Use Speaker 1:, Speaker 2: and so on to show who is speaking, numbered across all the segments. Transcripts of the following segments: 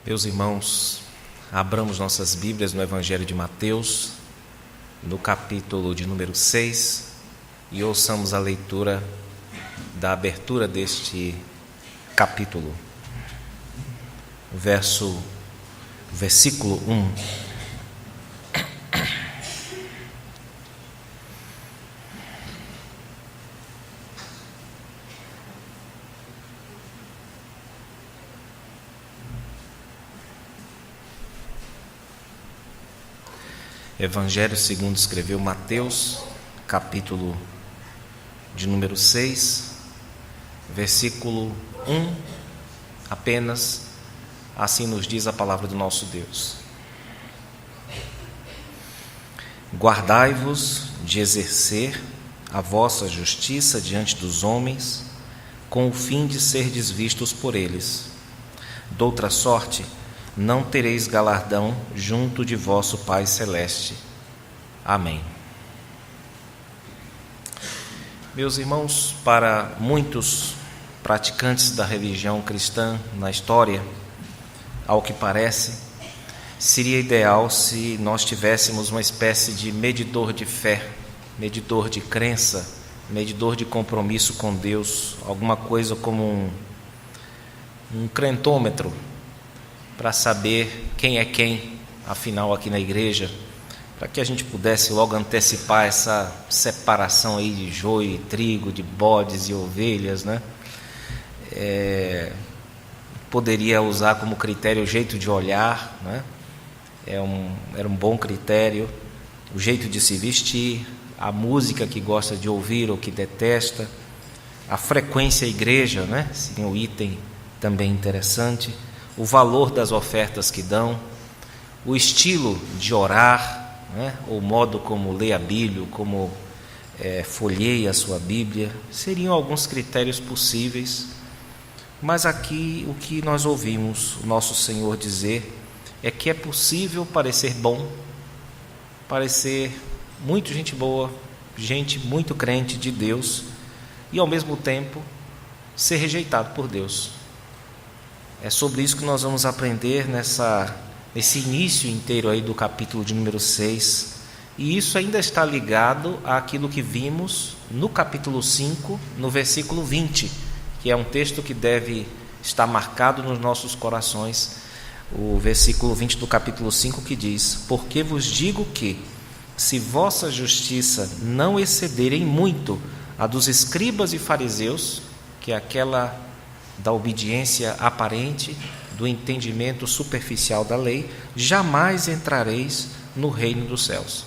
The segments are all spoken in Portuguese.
Speaker 1: Meus irmãos, abramos nossas Bíblias no Evangelho de Mateus, no capítulo de número 6, e ouçamos a leitura da abertura deste capítulo. Versículo 1. Evangelho segundo escreveu Mateus, capítulo de número 6, versículo 1, apenas, assim nos diz a palavra do nosso Deus. Guardai-vos de exercer a vossa justiça diante dos homens, com o fim de serdes vistos por eles. Doutra sorte, não tereis galardão junto de vosso Pai Celeste. Amém. Meus irmãos, para muitos praticantes da religião cristã na história, ao que parece, seria ideal se nós tivéssemos uma espécie de medidor de fé, medidor de crença, medidor de compromisso com Deus, alguma coisa como um crentômetro, para saber quem é quem, afinal, aqui na igreja, para que a gente pudesse logo antecipar essa separação aí de joio e trigo, de bodes e ovelhas, né? Poderia usar como critério o jeito de olhar, né? Era um bom critério, o jeito de se vestir, a música que gosta de ouvir ou que detesta, a frequência à igreja, né? Seria um item também interessante. O valor das ofertas que dão, o estilo de orar, né? O modo como lê a Bíblia, como folheia a sua Bíblia, seriam alguns critérios possíveis. Mas aqui o que nós ouvimos o nosso Senhor dizer é que é possível parecer bom, parecer muito gente boa, gente muito crente de Deus, e ao mesmo tempo ser rejeitado por Deus. É sobre isso que nós vamos aprender nesse início inteiro aí do capítulo de número 6. E isso ainda está ligado àquilo que vimos no capítulo 5, no versículo 20, que é um texto que deve estar marcado nos nossos corações. O versículo 20 do capítulo 5 que diz: porque vos digo que, se vossa justiça não excederem muito a dos escribas e fariseus, que é aquela da obediência aparente, do entendimento superficial da lei, jamais entrareis no reino dos céus.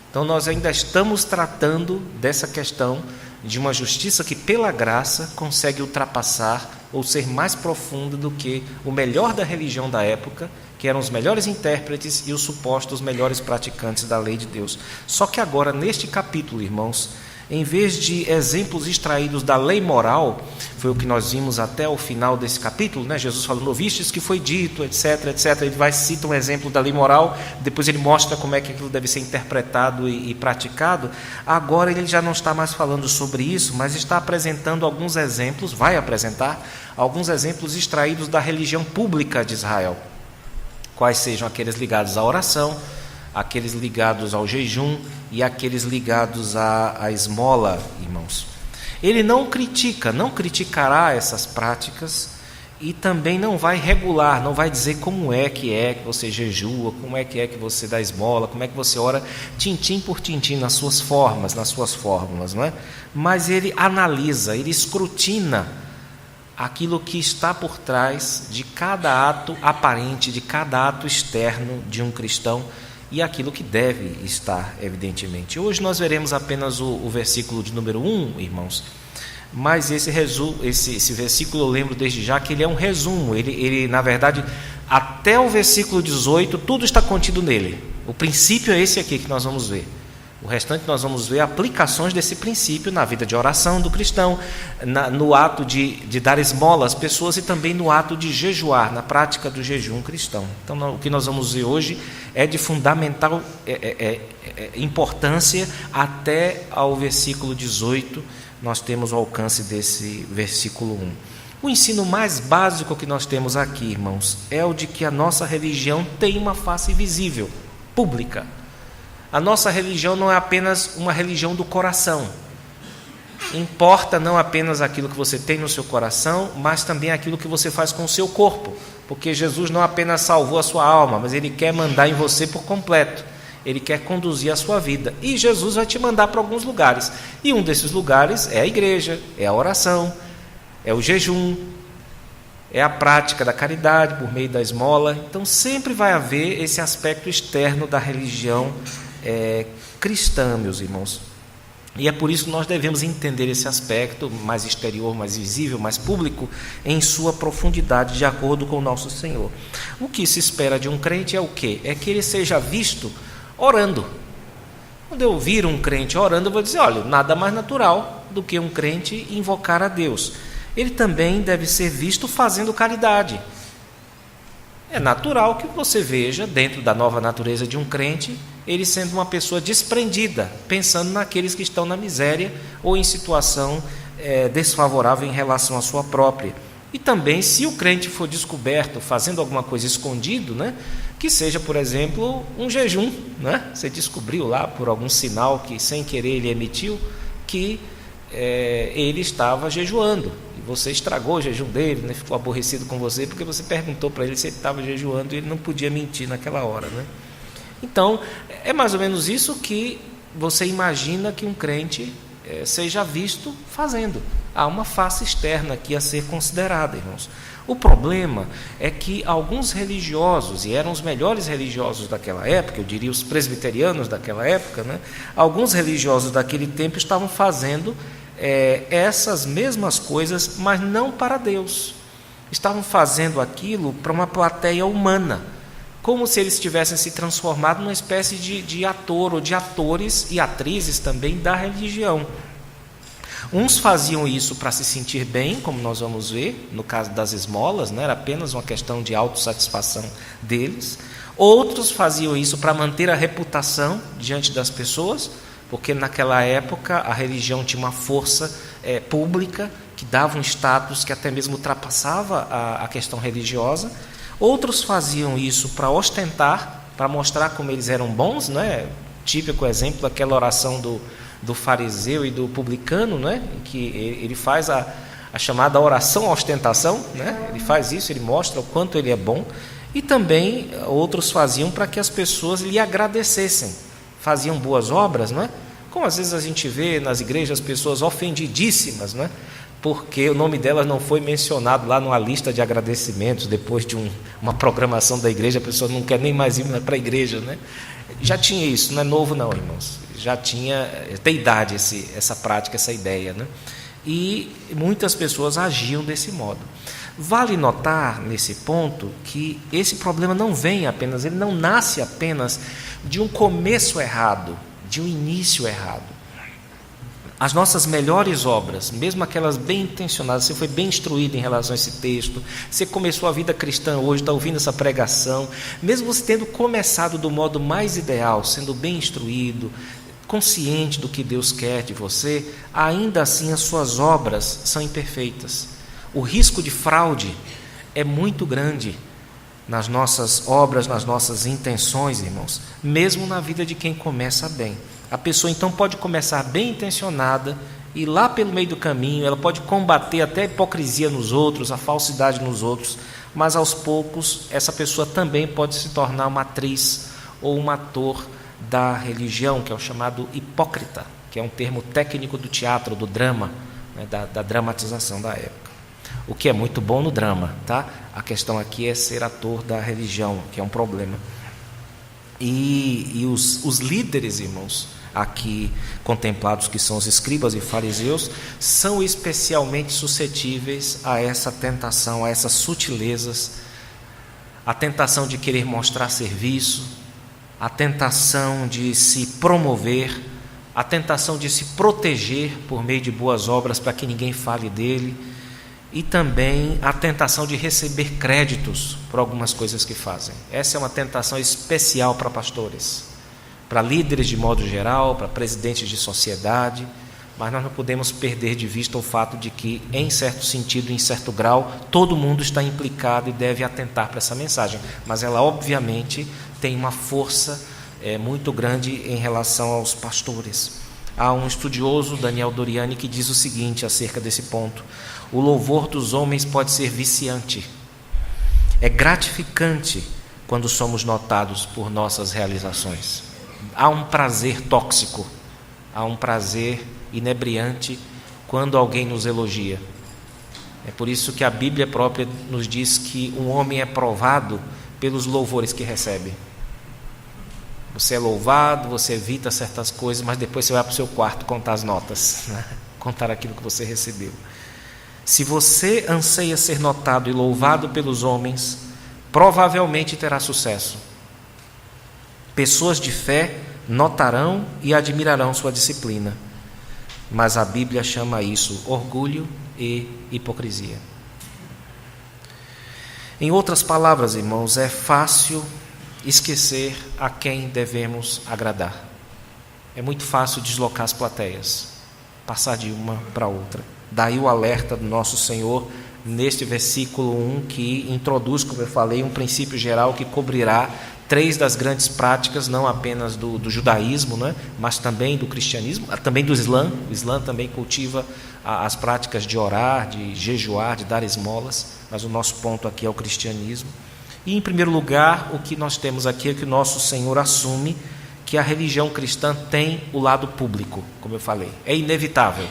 Speaker 1: Então nós ainda estamos tratando dessa questão de uma justiça que pela graça consegue ultrapassar ou ser mais profunda do que o melhor da religião da época, que eram os melhores intérpretes e os supostos melhores praticantes da lei de Deus. Só que agora, neste capítulo, irmãos, em vez de exemplos extraídos da lei moral, foi o que nós vimos até o final desse capítulo, né? Jesus falando, ouvistes que foi dito, etc, etc. Ele cita um exemplo da lei moral, depois ele mostra como é que aquilo deve ser interpretado e praticado. Agora ele já não está mais falando sobre isso, mas está apresentando alguns exemplos, vai apresentar alguns exemplos extraídos da religião pública de Israel, quais sejam aqueles ligados à oração, aqueles ligados ao jejum e aqueles ligados à esmola, irmãos. Ele não criticará essas práticas e também não vai regular, não vai dizer como é que você jejua, como é que você dá esmola, como é que você ora, tintim por tintim, nas suas fórmulas, não é? Mas ele analisa, ele escrutina aquilo que está por trás de cada ato aparente, de cada ato externo de um cristão, e aquilo que deve estar, evidentemente. Hoje nós veremos apenas o versículo de número 1, irmãos, mas esse versículo eu lembro desde já que ele é um resumo, ele na verdade, até o versículo 18, tudo está contido nele. O princípio é esse aqui que nós vamos ver. O restante nós vamos ver aplicações desse princípio na vida de oração do cristão, no ato de dar esmola às pessoas e também no ato de jejuar, na prática do jejum cristão. Então o que nós vamos ver hoje é de fundamental importância até ao versículo 18, nós temos o alcance desse versículo 1. O ensino mais básico que nós temos aqui, irmãos, é o de que a nossa religião tem uma face visível, pública. A nossa religião não é apenas uma religião do coração. Importa não apenas aquilo que você tem no seu coração, mas também aquilo que você faz com o seu corpo. Porque Jesus não apenas salvou a sua alma, mas Ele quer mandar em você por completo. Ele quer conduzir a sua vida. E Jesus vai te mandar para alguns lugares. E um desses lugares é a igreja, é a oração, é o jejum, é a prática da caridade por meio da esmola. Então sempre vai haver esse aspecto externo da religião cristã, meus irmãos. E é por isso que nós devemos entender esse aspecto mais exterior, mais visível, mais público, em sua profundidade, de acordo com o nosso Senhor. O que se espera de um crente é o quê? É que ele seja visto orando. Quando eu vir um crente orando, eu vou dizer, olha, nada mais natural do que um crente invocar a Deus. Ele também deve ser visto fazendo caridade. É natural que você veja, dentro da nova natureza de um crente, ele sendo uma pessoa desprendida, pensando naqueles que estão na miséria ou em situação desfavorável em relação à sua própria. E também, se o crente for descoberto fazendo alguma coisa escondido, né, que seja, por exemplo, um jejum, né? Você descobriu lá por algum sinal que sem querer ele emitiu que ele estava jejuando, e você estragou o jejum dele, né? Ficou aborrecido com você porque você perguntou para ele se ele estava jejuando e ele não podia mentir naquela hora, né? Então, é mais ou menos isso que você imagina que um crente seja visto fazendo. Há uma face externa aqui a ser considerada, irmãos. O problema é que alguns religiosos, e eram os melhores religiosos daquela época, eu diria os presbiterianos daquela época, né? Alguns religiosos daquele tempo estavam fazendo essas mesmas coisas, mas não para Deus. Estavam fazendo aquilo para uma plateia humana, como se eles tivessem se transformado numa espécie de ator ou de atores e atrizes também da religião. Uns faziam isso para se sentir bem, como nós vamos ver, no caso das esmolas, né? Era apenas uma questão de autossatisfação deles. Outros faziam isso para manter a reputação diante das pessoas, porque naquela época a religião tinha uma força pública, que dava um status que até mesmo ultrapassava a questão religiosa. Outros faziam isso para ostentar, para mostrar como eles eram bons, né? Típico exemplo, aquela oração do fariseu e do publicano, né? Em que ele faz a chamada oração à ostentação, né? Ele faz isso, ele mostra o quanto ele é bom. E também outros faziam para que as pessoas lhe agradecessem, faziam boas obras, não é? Como às vezes a gente vê nas igrejas pessoas ofendidíssimas, não é? Porque o nome delas não foi mencionado lá numa lista de agradecimentos, depois de uma programação da igreja, a pessoa não quer nem mais ir para a igreja, né? Já tinha isso, não é novo não, irmãos. Já tem idade essa prática, essa ideia, né? E muitas pessoas agiam desse modo. Vale notar nesse ponto que esse problema ele não nasce apenas de um começo errado, de um início errado. As nossas melhores obras, mesmo aquelas bem intencionadas, você foi bem instruído em relação a esse texto, você começou a vida cristã hoje, está ouvindo essa pregação, mesmo você tendo começado do modo mais ideal, sendo bem instruído, consciente do que Deus quer de você, ainda assim as suas obras são imperfeitas. O risco de fraude é muito grande nas nossas obras, nas nossas intenções, irmãos, mesmo na vida de quem começa bem. A pessoa então pode começar bem intencionada e lá pelo meio do caminho ela pode combater até a hipocrisia nos outros, a falsidade nos outros, mas aos poucos essa pessoa também pode se tornar uma atriz ou um ator da religião, que é o chamado hipócrita, que é um termo técnico do teatro, do drama, né, da dramatização da época. O que é muito bom no drama, tá? A questão aqui é ser ator da religião, que é um problema. E os líderes, irmãos, aqui contemplados, que são os escribas e fariseus, são especialmente suscetíveis a essa tentação, a essas sutilezas, a tentação de querer mostrar serviço, a tentação de se promover, a tentação de se proteger por meio de boas obras para que ninguém fale dele, e também a tentação de receber créditos por algumas coisas que fazem. Essa é uma tentação especial para pastores, para líderes de modo geral, para presidentes de sociedade, mas nós não podemos perder de vista o fato de que, em certo sentido, em certo grau, todo mundo está implicado e deve atentar para essa mensagem. Mas ela, obviamente, tem uma força muito grande em relação aos pastores. Há um estudioso, Daniel Doriani, que diz o seguinte acerca desse ponto: o louvor dos homens pode ser viciante. É gratificante quando somos notados por nossas realizações. Há um prazer tóxico, há um prazer inebriante quando alguém nos elogia. É por isso que a Bíblia própria nos diz que um homem é provado pelos louvores que recebe. Você é louvado, você evita certas coisas, mas depois você vai para o seu quarto contar as notas, né? Contar aquilo que você recebeu. Se você anseia ser notado e louvado pelos homens, provavelmente terá sucesso. Pessoas de fé notarão e admirarão sua disciplina. Mas a Bíblia chama isso orgulho e hipocrisia. Em outras palavras, irmãos, é fácil esquecer a quem devemos agradar. É muito fácil deslocar as plateias, passar de uma para outra. Daí o alerta do nosso Senhor neste versículo 1, que introduz, como eu falei, um princípio geral que cobrirá 3 das grandes práticas, não apenas do judaísmo, né, mas também do cristianismo, também do Islã. O Islã também cultiva as práticas de orar, de jejuar, de dar esmolas, mas o nosso ponto aqui é o cristianismo. E, em primeiro lugar, o que nós temos aqui é que o nosso Senhor assume que a religião cristã tem o lado público, como eu falei. É inevitável.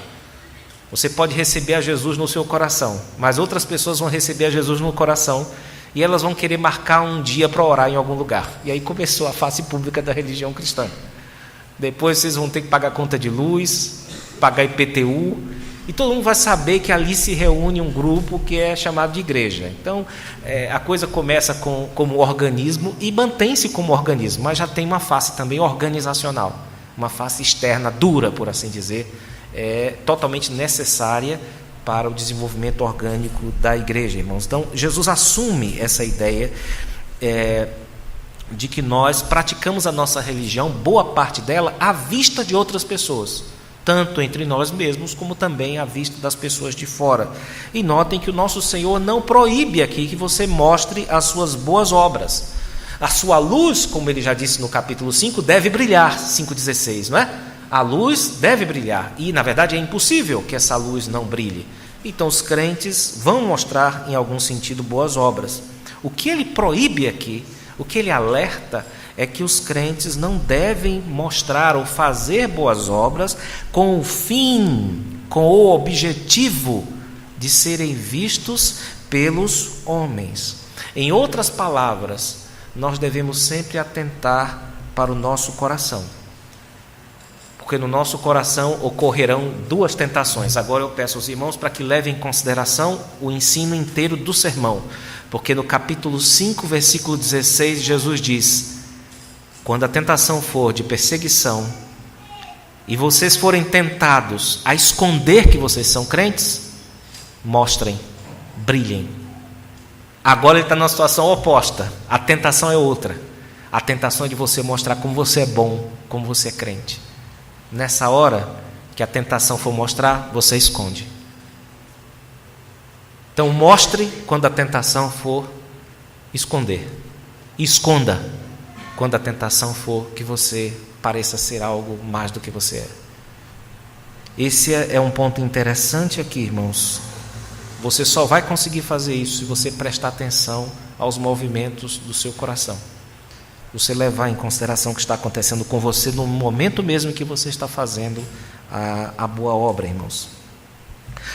Speaker 1: Você pode receber a Jesus no seu coração, mas outras pessoas vão receber a Jesus no coração e elas vão querer marcar um dia para orar em algum lugar. E aí começou a face pública da religião cristã. Depois vocês vão ter que pagar conta de luz, pagar IPTU, e todo mundo vai saber que ali se reúne um grupo que é chamado de igreja. Então, a coisa começa como organismo e mantém-se como organismo, mas já tem uma face também organizacional, uma face externa, dura, por assim dizer, totalmente necessária para o desenvolvimento orgânico da igreja, irmãos. Então, Jesus assume essa ideia de que nós praticamos a nossa religião, boa parte dela, à vista de outras pessoas, tanto entre nós mesmos, como também à vista das pessoas de fora. E notem que o nosso Senhor não proíbe aqui que você mostre as suas boas obras. A sua luz, como ele já disse no capítulo 5, deve brilhar, 5,16, não é? A luz deve brilhar, e na verdade é impossível que essa luz não brilhe. Então os crentes vão mostrar em algum sentido boas obras. O que ele proíbe aqui, o que ele alerta, é que os crentes não devem mostrar ou fazer boas obras com o fim, com o objetivo de serem vistos pelos homens. Em outras palavras, nós devemos sempre atentar para o nosso coração, porque no nosso coração ocorrerão 2 tentações. Agora eu peço aos irmãos para que levem em consideração o ensino inteiro do sermão, porque no capítulo 5, versículo 16, Jesus diz: quando a tentação for de perseguição e vocês forem tentados a esconder que vocês são crentes, mostrem, brilhem. Agora ele está numa situação oposta. A tentação é outra. A tentação é de você mostrar como você é bom, como você é crente. Nessa hora que a tentação for mostrar, você esconde. Então mostre quando a tentação for esconder. Esconda quando a tentação for que você pareça ser algo mais do que você é. Esse é um ponto interessante aqui, irmãos. Você só vai conseguir fazer isso se você prestar atenção aos movimentos do seu coração. Você levar em consideração o que está acontecendo com você no momento mesmo que você está fazendo a boa obra, irmãos.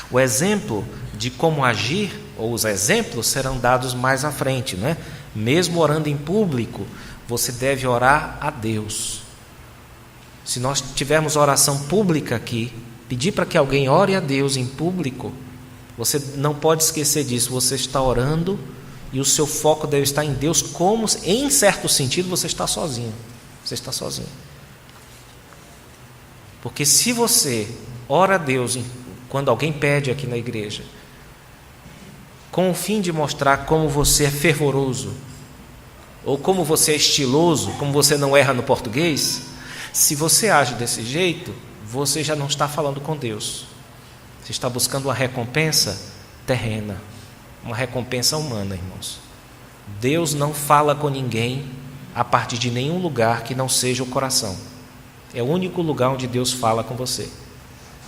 Speaker 1: O exemplo de como agir, ou os exemplos, serão dados mais à frente, né? Mesmo orando em público, você deve orar a Deus. Se nós tivermos oração pública aqui, pedir para que alguém ore a Deus em público, você não pode esquecer disso. Você está orando e o seu foco deve estar em Deus, como, em certo sentido, você está sozinho. Você está sozinho. Porque se você ora a Deus quando alguém pede aqui na igreja, com o fim de mostrar como você é fervoroso, ou como você é estiloso, como você não erra no português, se você age desse jeito, você já não está falando com Deus. Você está buscando uma recompensa terrena, uma recompensa humana, irmãos. Deus não fala com ninguém a partir de nenhum lugar que não seja o coração. É o único lugar onde Deus fala com você.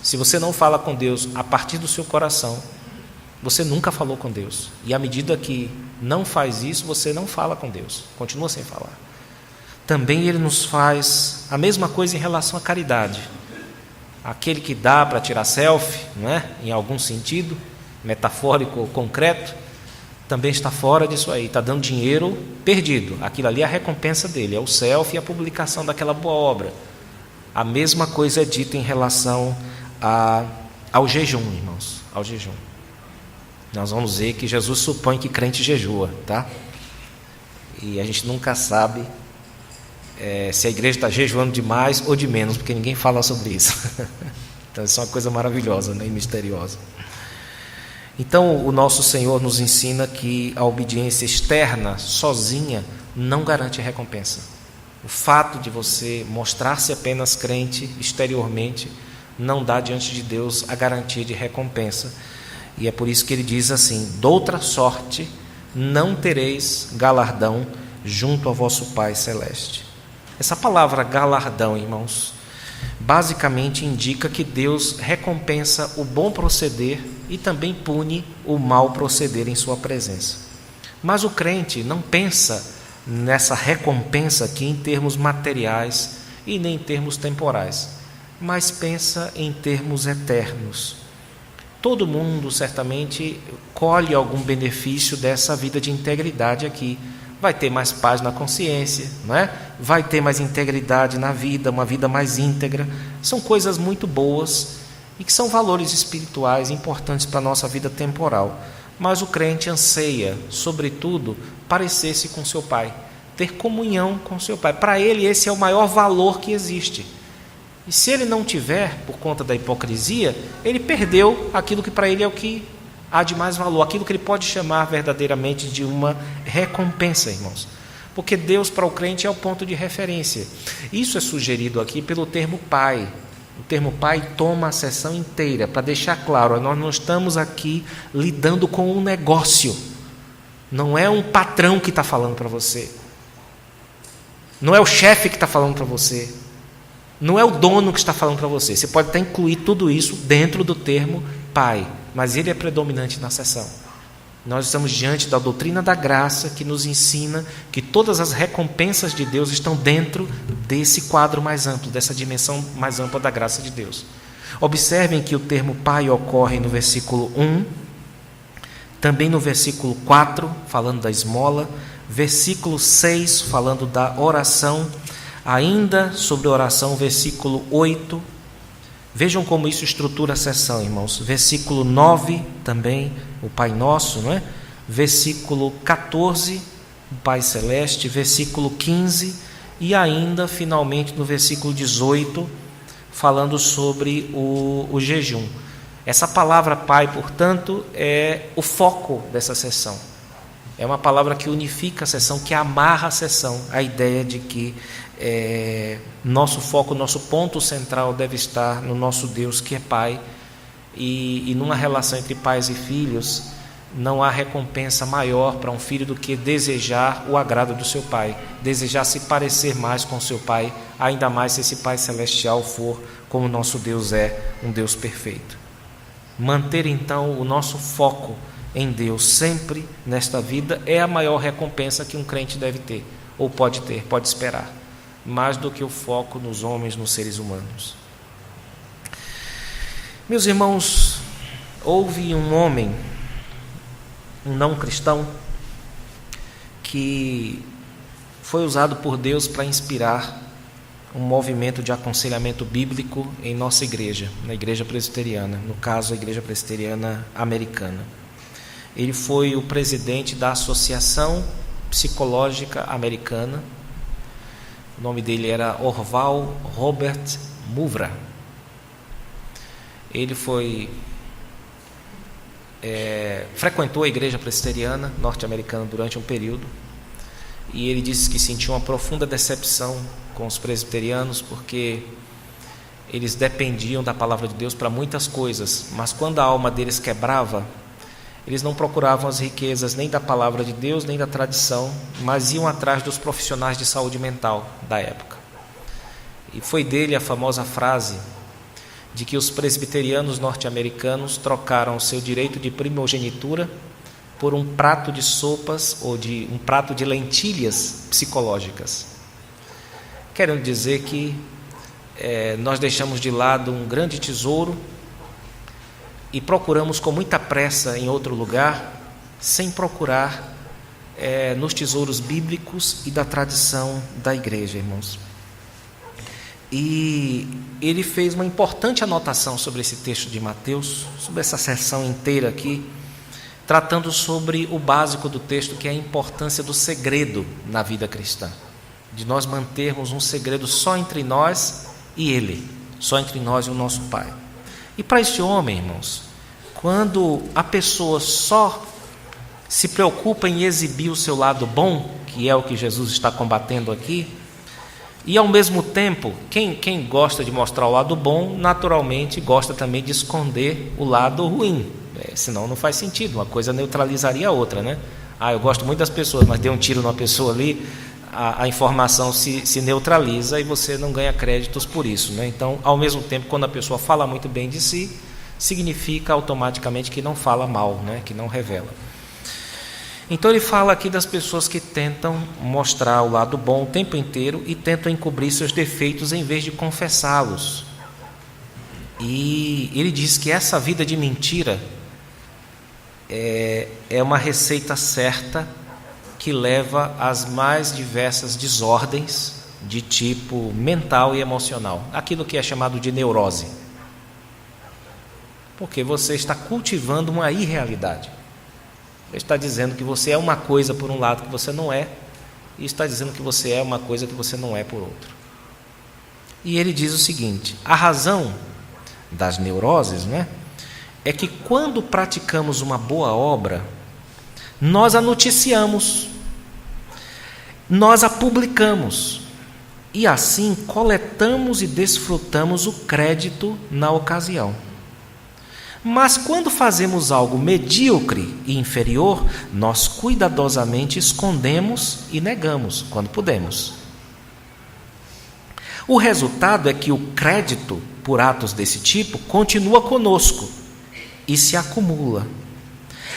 Speaker 1: Se você não fala com Deus a partir do seu coração, você nunca falou com Deus. E à medida que não faz isso, você não fala com Deus, continua sem falar. Também Ele nos faz a mesma coisa em relação à caridade. Aquele que dá para tirar selfie, não é? Em algum sentido, metafórico ou concreto, também está fora disso aí, está dando dinheiro perdido. Aquilo ali é a recompensa dele, é o selfie e a publicação daquela boa obra. A mesma coisa é dita em relação ao jejum, irmãos, ao jejum. Nós vamos ver que Jesus supõe que crente jejua, tá? E a gente nunca sabe se a igreja está jejuando de mais ou de menos, porque ninguém fala sobre isso. Então isso é uma coisa maravilhosa, né, e misteriosa. Então o nosso Senhor nos ensina que a obediência externa, sozinha, não garante recompensa. O fato de você mostrar-se apenas crente exteriormente não dá diante de Deus a garantia de recompensa. E é por isso que ele diz assim: doutra sorte não tereis galardão junto ao vosso Pai Celeste. Essa palavra galardão, irmãos, basicamente indica que Deus recompensa o bom proceder e também pune o mau proceder em sua presença. Mas o crente não pensa nessa recompensa aqui em termos materiais e nem em termos temporais, mas pensa em termos eternos. Todo mundo certamente colhe algum benefício dessa vida de integridade aqui. Vai ter mais paz na consciência, não é? Vai ter mais integridade na vida, uma vida mais íntegra. São coisas muito boas e que são valores espirituais importantes para a nossa vida temporal. Mas o crente anseia, sobretudo, parecer-se com seu Pai, ter comunhão com seu Pai. Para ele, esse é o maior valor que existe. E se ele não tiver, por conta da hipocrisia, ele perdeu aquilo que para ele é o que há de mais valor, aquilo que ele pode chamar verdadeiramente de uma recompensa, irmãos. Porque Deus para o crente é o ponto de referência. Isso é sugerido aqui pelo termo Pai. O termo Pai toma a sessão inteira para deixar claro, nós não estamos aqui lidando com um negócio. Não é um patrão que está falando para você. Não é o chefe que está falando para você. Não é o dono que está falando para você. Você pode até incluir tudo isso dentro do termo Pai, mas ele é predominante na sessão. Nós estamos diante da doutrina da graça que nos ensina que todas as recompensas de Deus estão dentro desse quadro mais amplo, dessa dimensão mais ampla da graça de Deus. Observem que o termo Pai ocorre no versículo 1, também no versículo 4, falando da esmola, versículo 6, falando da oração, ainda sobre a oração, versículo 8. Vejam como isso estrutura a sessão, irmãos. Versículo 9 também, o Pai Nosso, não é? Versículo 14, o Pai Celeste. Versículo 15 e ainda, finalmente, no versículo 18, falando sobre o jejum. Essa palavra Pai, portanto, é o foco dessa sessão. É uma palavra que unifica a sessão, que amarra a sessão, a ideia de que nosso foco, nosso ponto central deve estar no nosso Deus que é Pai, e numa relação entre pais e filhos não há recompensa maior para um filho do que desejar o agrado do seu pai, desejar se parecer mais com seu pai, ainda mais se esse Pai Celestial for como nosso Deus é, um Deus perfeito. Manter então o nosso foco em Deus sempre nesta vida é a maior recompensa que um crente deve ter, ou pode ter, pode esperar, mais do que o foco nos homens, nos seres humanos. Meus irmãos, houve um homem, um não cristão, que foi usado por Deus para inspirar um movimento de aconselhamento bíblico em nossa igreja, na igreja presbiteriana, no caso a igreja presbiteriana americana. Ele foi o presidente da Associação Psicológica Americana. O nome dele era Orval Robert Muvra. Ele frequentou a igreja presbiteriana norte-americana durante um período, e ele disse que sentiu uma profunda decepção com os presbiterianos, porque eles dependiam da palavra de Deus para muitas coisas, mas quando a alma deles quebrava, eles não procuravam as riquezas nem da palavra de Deus, nem da tradição, mas iam atrás dos profissionais de saúde mental da época. E foi dele a famosa frase de que os presbiterianos norte-americanos trocaram seu direito de primogenitura por um prato de sopas ou de um prato de lentilhas psicológicas. Querendo dizer que nós deixamos de lado um grande tesouro e procuramos com muita pressa em outro lugar, sem procurar nos tesouros bíblicos e da tradição da igreja, irmãos. E ele fez uma importante anotação sobre esse texto de Mateus, sobre essa seção inteira aqui, tratando sobre o básico do texto, que é a importância do segredo na vida cristã, de nós mantermos um segredo só entre nós e Ele, só entre nós e o nosso Pai. E para este homem, irmãos, quando a pessoa só se preocupa em exibir o seu lado bom, que é o que Jesus está combatendo aqui, e ao mesmo tempo, quem gosta de mostrar o lado bom, naturalmente gosta também de esconder o lado ruim, senão não faz sentido, uma coisa neutralizaria a outra, né? Eu gosto muito das pessoas, mas dei um tiro numa pessoa ali, a informação se neutraliza e você não ganha créditos por isso, né? Então, ao mesmo tempo, quando a pessoa fala muito bem de si, significa automaticamente que não fala mal, né? Que não revela. Então ele fala aqui das pessoas que tentam mostrar o lado bom o tempo inteiro e tentam encobrir seus defeitos em vez de confessá-los. E ele diz que essa vida de mentira é uma receita certa que leva às mais diversas desordens de tipo mental e emocional, aquilo que é chamado de neurose. Porque você está cultivando uma irrealidade. Ele está dizendo que você é uma coisa por um lado que você não é, e está dizendo que você é uma coisa que você não é por outro. E ele diz o seguinte: a razão das neuroses, né, é que quando praticamos uma boa obra, nós a noticiamos, nós a publicamos, e assim coletamos e desfrutamos o crédito na ocasião. Mas quando fazemos algo medíocre e inferior, nós cuidadosamente escondemos e negamos quando podemos. O resultado é que o crédito por atos desse tipo continua conosco e se acumula.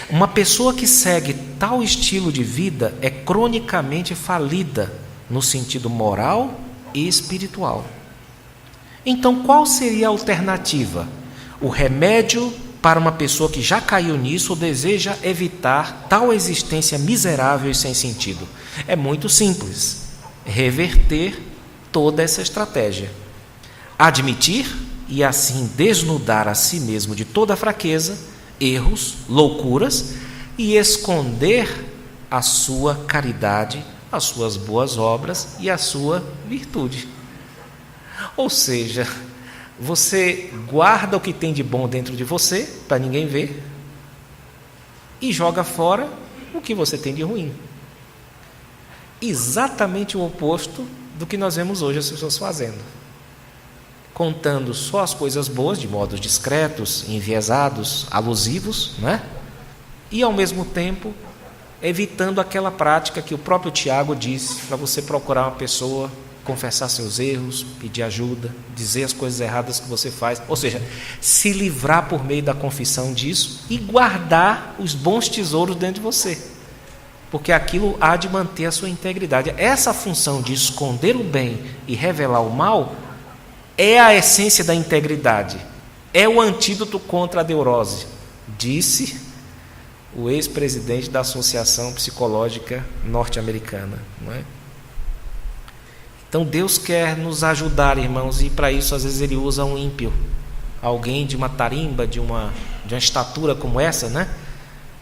Speaker 1: Uma pessoa que segue tal estilo de vida é cronicamente falida no sentido moral e espiritual. Então, qual seria a alternativa? O remédio para uma pessoa que já caiu nisso ou deseja evitar tal existência miserável e sem sentido? É muito simples: reverter toda essa estratégia. Admitir e assim desnudar a si mesmo de toda fraqueza, erros, loucuras, e esconder a sua caridade, as suas boas obras e a sua virtude. Ou seja, você guarda o que tem de bom dentro de você, para ninguém ver, e joga fora o que você tem de ruim. Exatamente o oposto do que nós vemos hoje as pessoas fazendo. Contando só as coisas boas, de modos discretos, enviesados, alusivos, né? E ao mesmo tempo evitando aquela prática que o próprio Tiago disse, para você procurar uma pessoa, confessar seus erros, pedir ajuda, dizer as coisas erradas que você faz, ou seja, se livrar por meio da confissão disso e guardar os bons tesouros dentro de você, porque aquilo há de manter a sua integridade. Essa função de esconder o bem e revelar o mal é a essência da integridade, é o antídoto contra a neurose, disse o ex-presidente da Associação Psicológica Norte-Americana, não é? Então Deus quer nos ajudar, irmãos, e para isso às vezes Ele usa um ímpio, alguém de uma tarimba, de uma estatura como essa, né?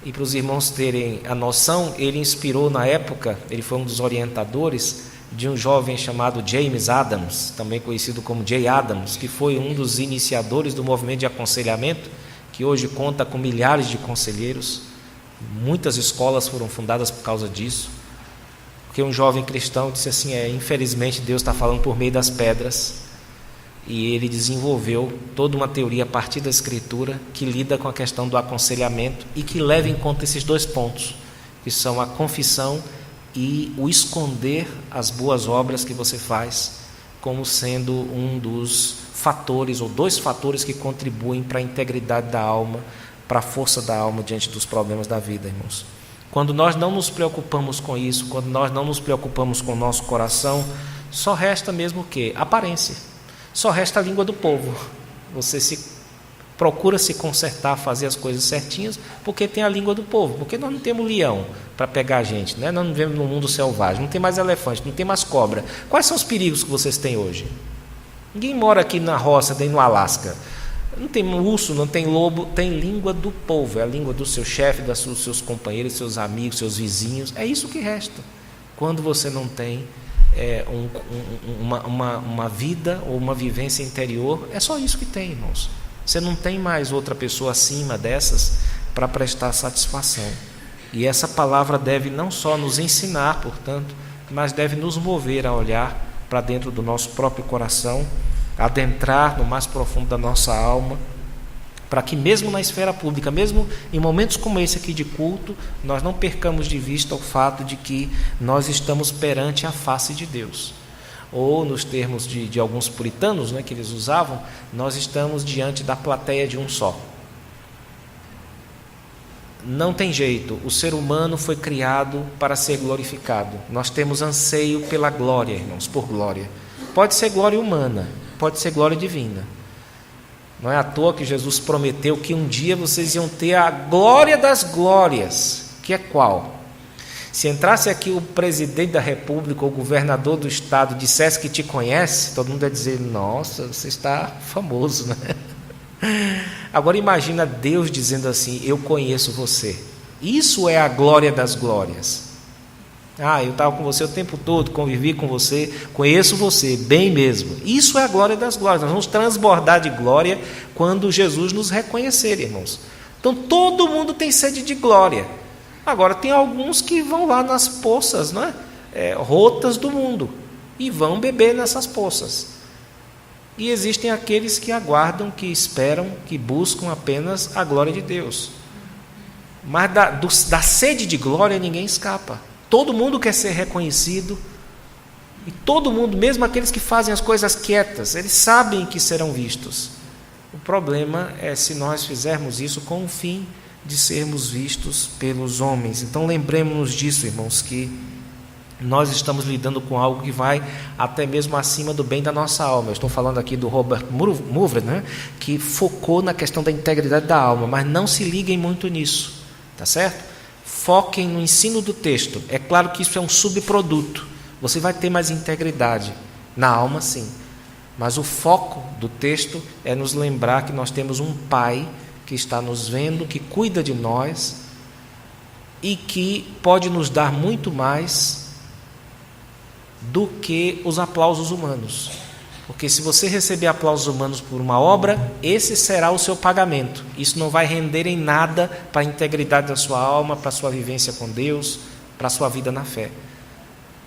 Speaker 1: E para os irmãos terem a noção, ele inspirou na época, ele foi um dos orientadores de um jovem chamado James Adams, também conhecido como Jay Adams, que foi um dos iniciadores do movimento de aconselhamento, que hoje conta com milhares de conselheiros. Muitas escolas foram fundadas por causa disso. Porque um jovem cristão disse assim: infelizmente Deus está falando por meio das pedras, e ele desenvolveu toda uma teoria a partir da Escritura que lida com a questão do aconselhamento e que leva em conta esses dois pontos, que são a confissão e o esconder as boas obras que você faz, como sendo um dos fatores ou dois fatores que contribuem para a integridade da alma, para a força da alma diante dos problemas da vida, irmãos. Quando nós não nos preocupamos com isso, quando nós não nos preocupamos com o nosso coração, só resta mesmo o quê? Aparência. Só resta a língua do povo. Você procura se consertar, fazer as coisas certinhas, porque tem a língua do povo. Porque nós não temos leão para pegar a gente, né? Nós não vivemos num mundo selvagem, não tem mais elefante, não tem mais cobra. Quais são os perigos que vocês têm hoje? Ninguém mora aqui na roça, nem no Alasca. Não tem urso, não tem lobo, tem língua do povo, é a língua do seu chefe, dos seus companheiros, seus amigos, seus vizinhos. É isso que resta. Quando você não tem uma vida ou uma vivência interior, é só isso que tem, irmãos. Você não tem mais outra pessoa acima dessas para prestar satisfação. E essa palavra deve não só nos ensinar, portanto, mas deve nos mover a olhar para dentro do nosso próprio coração, adentrar no mais profundo da nossa alma, para que mesmo na esfera pública, mesmo em momentos como esse aqui de culto, nós não percamos de vista o fato de que nós estamos perante a face de Deus. Ou, nos termos de alguns puritanos, né, que eles usavam, nós estamos diante da plateia de um só. Não tem jeito, o ser humano foi criado para ser glorificado. Nós temos anseio pela glória, irmãos, por glória. Pode ser glória humana, pode ser glória divina. Não é à toa que Jesus prometeu que um dia vocês iam ter a glória das glórias, que é qual? Se entrasse aqui o presidente da república ou o governador do estado dissesse que te conhece, todo mundo ia dizer, nossa, você está famoso, né? Agora imagina Deus dizendo assim, eu conheço você. Isso é a glória das glórias. Eu estava com você o tempo todo, convivi com você, conheço você, bem mesmo. Isso é a glória das glórias. Nós vamos transbordar de glória quando Jesus nos reconhecer, irmãos. Então todo mundo tem sede de glória. Agora tem alguns que vão lá nas poças, não é? Rotas do mundo, e vão beber nessas poças. E existem aqueles que aguardam, que esperam, que buscam apenas a glória de Deus. Mas da sede de glória ninguém escapa. Todo mundo quer ser reconhecido, e todo mundo, mesmo aqueles que fazem as coisas quietas, eles sabem que serão vistos. O problema é se nós fizermos isso com o fim de sermos vistos pelos homens. Então lembremos-nos disso, irmãos, que nós estamos lidando com algo que vai até mesmo acima do bem da nossa alma. Eu estou falando aqui do Robert Mouvre, né, que focou na questão da integridade da alma, mas não se liguem muito nisso, tá certo? Foquem no ensino do texto. É claro que isso é um subproduto. Você vai ter mais integridade na alma, sim. Mas o foco do texto é nos lembrar que nós temos um Pai que está nos vendo, que cuida de nós e que pode nos dar muito mais do que os aplausos humanos. Porque se você receber aplausos humanos por uma obra, esse será o seu pagamento. Isso não vai render em nada para a integridade da sua alma, para a sua vivência com Deus, para a sua vida na fé.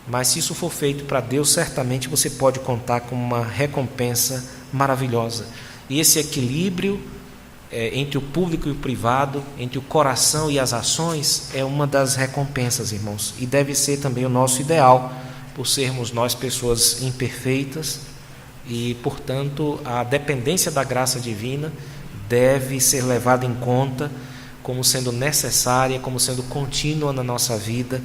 Speaker 1: Mas se isso for feito para Deus, certamente você pode contar com uma recompensa maravilhosa. E esse equilíbrio entre o público e o privado, entre o coração e as ações, é uma das recompensas, irmãos. E deve ser também o nosso ideal, por sermos nós pessoas imperfeitas e, portanto, a dependência da graça divina deve ser levada em conta como sendo necessária, como sendo contínua na nossa vida,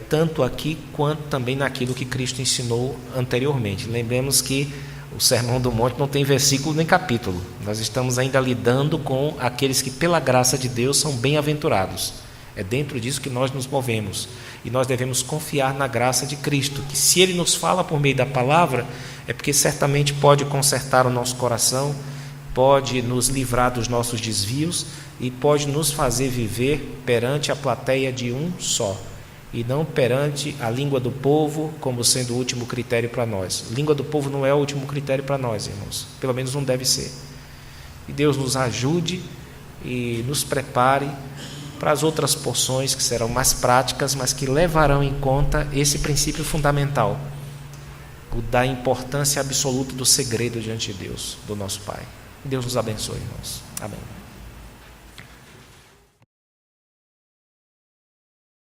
Speaker 1: tanto aqui quanto também naquilo que Cristo ensinou anteriormente. Lembremos que o Sermão do Monte não tem versículo nem capítulo. Nós estamos ainda lidando com aqueles que, pela graça de Deus, são bem-aventurados. É dentro disso que nós nos movemos. E nós devemos confiar na graça de Cristo, que se Ele nos fala por meio da palavra, é porque certamente pode consertar o nosso coração, pode nos livrar dos nossos desvios e pode nos fazer viver perante a plateia de um só, e não perante a língua do povo como sendo o último critério para nós. Língua do povo não é o último critério para nós, irmãos. Pelo menos não deve ser. E Deus nos ajude e nos prepare para as outras porções que serão mais práticas, mas que levarão em conta esse princípio fundamental. por dar importância absoluta do segredo diante de Deus, do nosso Pai. Deus nos abençoe, irmãos. Amém.